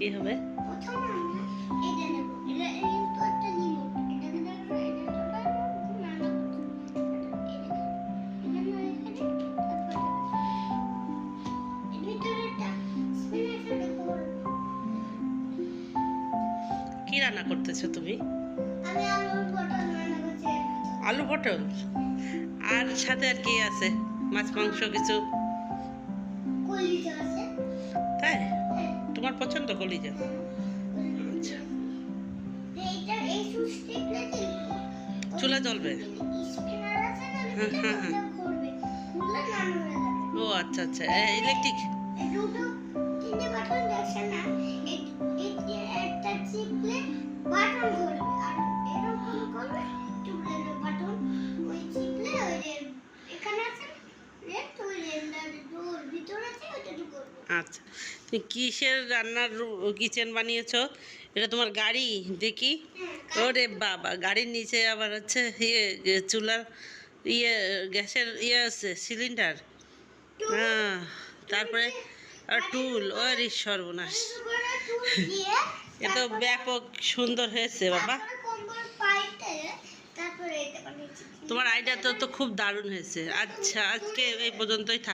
কি হবে? কি রান্না করতেছো তুমি? আলু পটল। আর সাথে আর কি আছে? মাছ মাংস কিছু? তাই তোমার পছন্দ কলিজা? আচ্ছা, চুলা জ্বলবে? হ্যাঁ হ্যাঁ হ্যাঁ। ও আচ্ছা আচ্ছা, ইলেকট্রিক। আচ্ছা, তুমি কিসের রান্নার কিচেন বানিয়েছো? এটা তোমার গাড়ি দেখি। ওরে বাবা, গাড়ির নিচে আবার হচ্ছে চুলার গ্যাসের আছে সিলিন্ডার। হ্যাঁ, তারপরে আর টুল। ওরে সর্বনাশ, এ তো ব্যাপক সুন্দর হয়েছে বাবা। তোমার আইডিয়া তো খুব দারুণ হয়েছে। আচ্ছা, আজকে এই পর্যন্তই থাক।